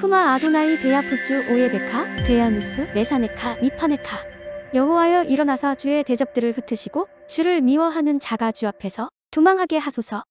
쿠마 아도나이 베야푸츠 오예베카 베야누스 메사네카 미파네카. 여호와여 일어나사 주의 대적들을 흩으시고 주를 미워하는 자가 주 앞에서 도망하게 하소서.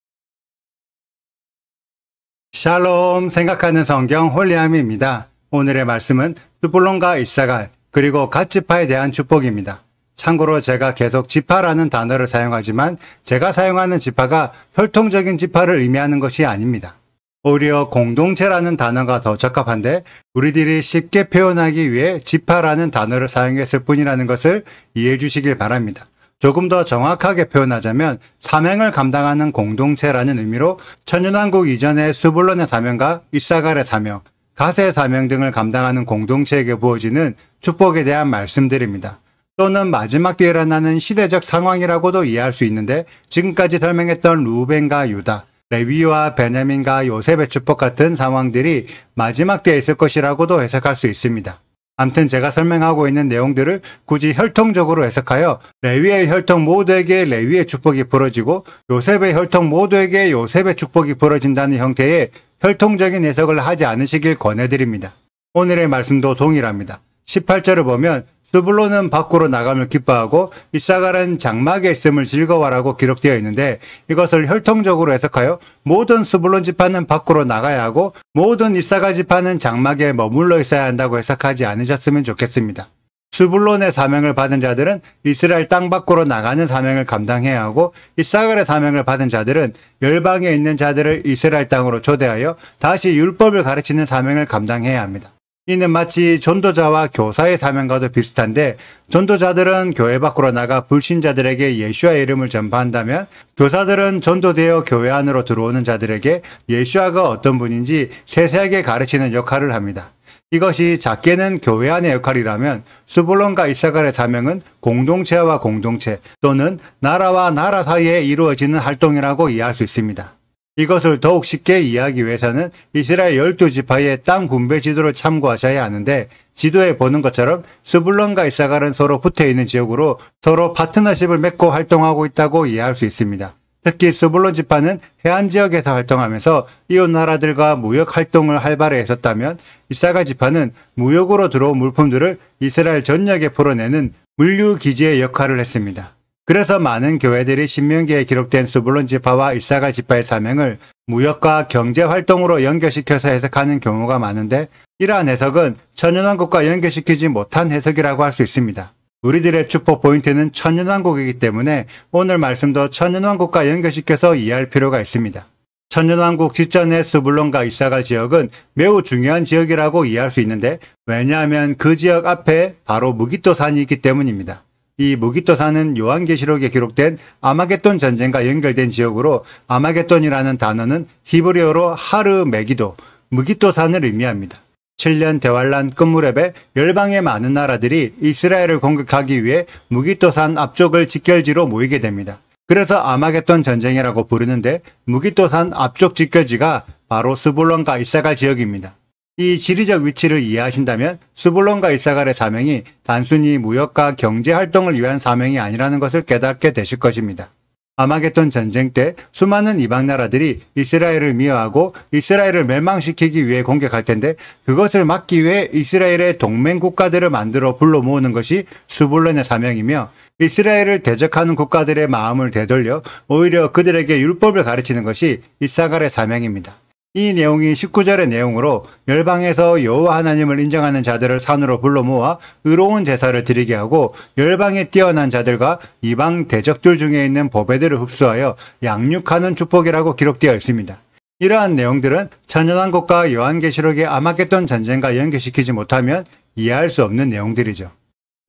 샬롬, 생각하는 성경 홀리함입니다. 오늘의 말씀은 스불론과 이사갈 그리고 갓 지파에 대한 축복입니다. 참고로 제가 계속 지파라는 단어를 사용하지만 제가 사용하는 지파가 혈통적인 지파를 의미하는 것이 아닙니다. 오히려 공동체라는 단어가 더 적합한데 우리들이 쉽게 표현하기 위해 지파라는 단어를 사용했을 뿐이라는 것을 이해해 주시길 바랍니다. 조금 더 정확하게 표현하자면 사명을 감당하는 공동체라는 의미로 천연왕국 이전의 스불론의 사명과 이사갈의 사명, 갓의 사명 등을 감당하는 공동체에게 부어지는 축복에 대한 말씀드립니다. 또는 마지막 때에 일어나는 시대적 상황이라고도 이해할 수 있는데 지금까지 설명했던 루벤과 유다, 레위와 베냐민과 요셉의 축복 같은 상황들이 마지막 때에 있을 것이라고도 해석할 수 있습니다. 암튼 제가 설명하고 있는 내용들을 굳이 혈통적으로 해석하여 레위의 혈통 모두에게 레위의 축복이 벌어지고 요셉의 혈통 모두에게 요셉의 축복이 벌어진다는 형태의 혈통적인 해석을 하지 않으시길 권해드립니다. 오늘의 말씀도 동일합니다. 18절을 보면 스불론은 밖으로 나감을 기뻐하고 이사갈은 장막에 있음을 즐거워라고 기록되어 있는데 이것을 혈통적으로 해석하여 모든 스불론 지파는 밖으로 나가야 하고 모든 이사갈 지파는 장막에 머물러 있어야 한다고 해석하지 않으셨으면 좋겠습니다. 스불론의 사명을 받은 자들은 이스라엘 땅 밖으로 나가는 사명을 감당해야 하고 이사갈의 사명을 받은 자들은 열방에 있는 자들을 이스라엘 땅으로 초대하여 다시 율법을 가르치는 사명을 감당해야 합니다. 이는 마치 전도자와 교사의 사명과도 비슷한데 전도자들은 교회 밖으로 나가 불신자들에게 예수와의 이름을 전파한다면 교사들은 전도되어 교회 안으로 들어오는 자들에게 예수와가 어떤 분인지 세세하게 가르치는 역할을 합니다. 이것이 작게는 교회 안의 역할이라면 스불론과 이사갈의 사명은 공동체와 공동체 또는 나라와 나라 사이에 이루어지는 활동이라고 이해할 수 있습니다. 이것을 더욱 쉽게 이해하기 위해서는 이스라엘 12지파의 땅 분배 지도를 참고하셔야 하는데 지도에 보는 것처럼 스불론과 이사갈은 서로 붙어있는 지역으로 서로 파트너십을 맺고 활동하고 있다고 이해할 수 있습니다. 특히 스불론 지파는 해안 지역에서 활동하면서 이웃 나라들과 무역 활동을 활발히 했었다면 이사갈 지파는 무역으로 들어온 물품들을 이스라엘 전역에 풀어내는 물류기지의 역할을 했습니다. 그래서 많은 교회들이 신명기에 기록된 스불론 지파와 이사갈 지파의 사명을 무역과 경제활동으로 연결시켜서 해석하는 경우가 많은데 이러한 해석은 천연왕국과 연결시키지 못한 해석이라고 할 수 있습니다. 우리들의 축복 포인트는 천연왕국이기 때문에 오늘 말씀도 천연왕국과 연결시켜서 이해할 필요가 있습니다. 천연왕국 직전의 스불론과 이사갈 지역은 매우 중요한 지역이라고 이해할 수 있는데 왜냐하면 그 지역 앞에 바로 무깃도산이 있기 때문입니다. 이 무깃도산은 요한계시록에 기록된 아마겟돈 전쟁과 연결된 지역으로 아마겟돈이라는 단어는 히브리어로 하르 메기도, 무깃도산을 의미합니다. 7년 대환란 끝무렵에 열방의 많은 나라들이 이스라엘을 공격하기 위해 무깃도산 앞쪽을 직결지로 모이게 됩니다. 그래서 아마겟돈 전쟁이라고 부르는데 무깃도산 앞쪽 직결지가 바로 스불론과 이사갈 지역입니다. 이 지리적 위치를 이해하신다면 스불론과 이사갈의 사명이 단순히 무역과 경제활동을 위한 사명이 아니라는 것을 깨닫게 되실 것입니다. 아마겟돈 전쟁 때 수많은 이방 나라들이 이스라엘을 미워하고 이스라엘을 멸망시키기 위해 공격할 텐데 그것을 막기 위해 이스라엘의 동맹 국가들을 만들어 불러 모으는 것이 스불론의 사명이며 이스라엘을 대적하는 국가들의 마음을 되돌려 오히려 그들에게 율법을 가르치는 것이 이사갈의 사명입니다. 이 내용이 19절의 내용으로 열방에서 여호와 하나님을 인정하는 자들을 산으로 불러 모아 의로운 제사를 드리게 하고 열방에 뛰어난 자들과 이방 대적들 중에 있는 보배들을 흡수하여 양육하는 축복이라고 기록되어 있습니다. 이러한 내용들은 천연왕국과 요한계시록의 아마겟돈 전쟁과 연결시키지 못하면 이해할 수 없는 내용들이죠.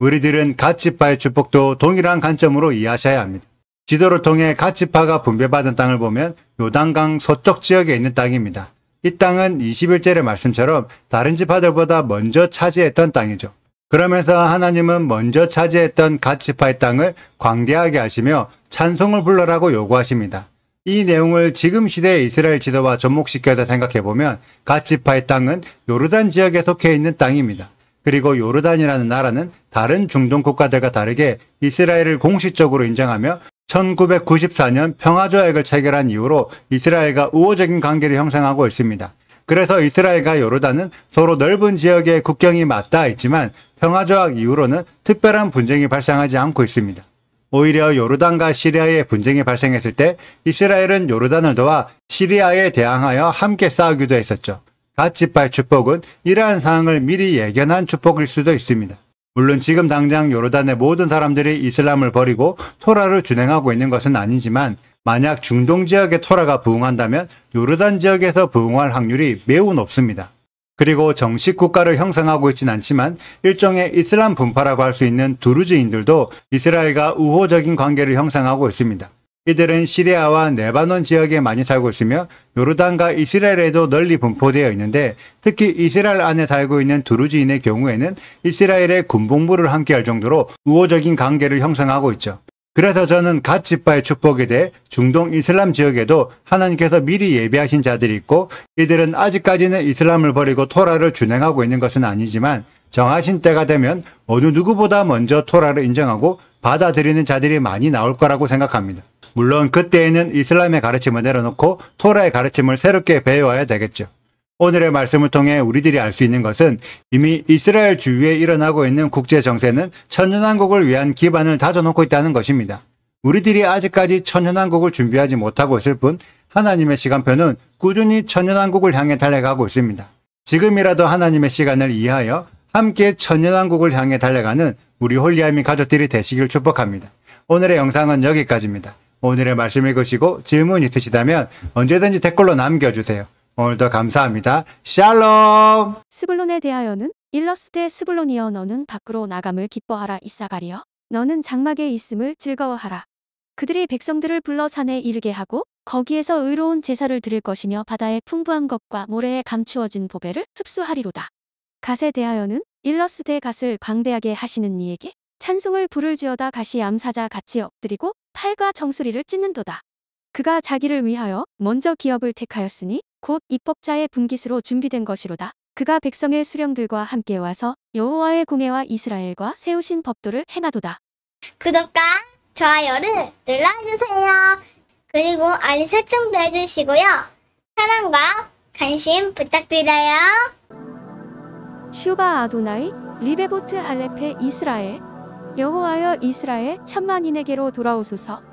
우리들은 갓 지파의 축복도 동일한 관점으로 이해하셔야 합니다. 지도를 통해 갓 지파가 분배받은 땅을 보면 요단강 서쪽 지역에 있는 땅입니다. 이 땅은 21절의 말씀처럼 다른 지파들보다 먼저 차지했던 땅이죠. 그러면서 하나님은 먼저 차지했던 갓 지파의 땅을 광대하게 하시며 찬송을 불러라고 요구하십니다. 이 내용을 지금 시대의 이스라엘 지도와 접목시켜서 생각해보면 갓 지파의 땅은 요르단 지역에 속해 있는 땅입니다. 그리고 요르단이라는 나라는 다른 중동 국가들과 다르게 이스라엘을 공식적으로 인정하며 1994년 평화조약을 체결한 이후로 이스라엘과 우호적인 관계를 형성하고 있습니다. 그래서 이스라엘과 요르단은 서로 넓은 지역의 국경이 맞닿아 있지만 평화조약 이후로는 특별한 분쟁이 발생하지 않고 있습니다. 오히려 요르단과 시리아의 분쟁이 발생했을 때 이스라엘은 요르단을 도와 시리아에 대항하여 함께 싸우기도 했었죠. 갓 지파의 축복은 이러한 상황을 미리 예견한 축복일 수도 있습니다. 물론 지금 당장 요르단의 모든 사람들이 이슬람을 버리고 토라를 준행하고 있는 것은 아니지만 만약 중동 지역의 토라가 부흥한다면 요르단 지역에서 부흥할 확률이 매우 높습니다. 그리고 정식 국가를 형성하고 있진 않지만 일종의 이슬람 분파라고 할 수 있는 두루즈인들도 이스라엘과 우호적인 관계를 형성하고 있습니다. 이들은 시리아와 레바논 지역에 많이 살고 있으며 요르단과 이스라엘에도 널리 분포되어 있는데 특히 이스라엘 안에 살고 있는 두루즈인의 경우에는 이스라엘의 군복무를 함께 할 정도로 우호적인 관계를 형성하고 있죠. 그래서 저는 갓 지파의 축복에 대해 중동 이슬람 지역에도 하나님께서 미리 예비하신 자들이 있고 이들은 아직까지는 이슬람을 버리고 토라를 준행하고 있는 것은 아니지만 정하신 때가 되면 어느 누구보다 먼저 토라를 인정하고 받아들이는 자들이 많이 나올 거라고 생각합니다. 물론 그때에는 이슬람의 가르침을 내려놓고 토라의 가르침을 새롭게 배워야 되겠죠. 오늘의 말씀을 통해 우리들이 알 수 있는 것은 이미 이스라엘 주위에 일어나고 있는 국제 정세는 천년왕국을 위한 기반을 다져놓고 있다는 것입니다. 우리들이 아직까지 천년왕국을 준비하지 못하고 있을 뿐 하나님의 시간표는 꾸준히 천년왕국을 향해 달려가고 있습니다. 지금이라도 하나님의 시간을 이해하여 함께 천년왕국을 향해 달려가는 우리 홀리아미 가족들이 되시길 축복합니다. 오늘의 영상은 여기까지입니다. 오늘의 말씀 읽으시고 질문 있으시다면 언제든지 댓글로 남겨주세요. 오늘도 감사합니다. 샬롬! 스불론에 대하여는 일러스되 스불론이여 너는 밖으로 나감을 기뻐하라 이사가리여 너는 장막에 있음을 즐거워하라. 그들이 백성들을 불러 산에 이르게 하고 거기에서 의로운 제사를 드릴 것이며 바다의 풍부한 것과 모래에 감추어진 보배를 흡수하리로다. 갓에 대하여는 일러스되 갓을 광대하게 하시는 이에게 찬송을 부를 지어다 갓이 암사자 같이 엎드리고 팔과 정수리를 찢는도다. 그가 자기를 위하여 먼저 기업을 택하였으니 곧 입법자의 분깃으로 준비된 것이로다. 그가 백성의 수령들과 함께 와서 여호와의 공회와 이스라엘과 세우신 법도를 행하도다. 구독과 좋아요를 눌러주세요. 그리고 알림 설정도 해주시고요. 사랑과 관심 부탁드려요. 슈바 아도나이 리베보트 할레페 이스라엘 여호와여 이스라엘 천만인에게로 돌아오소서.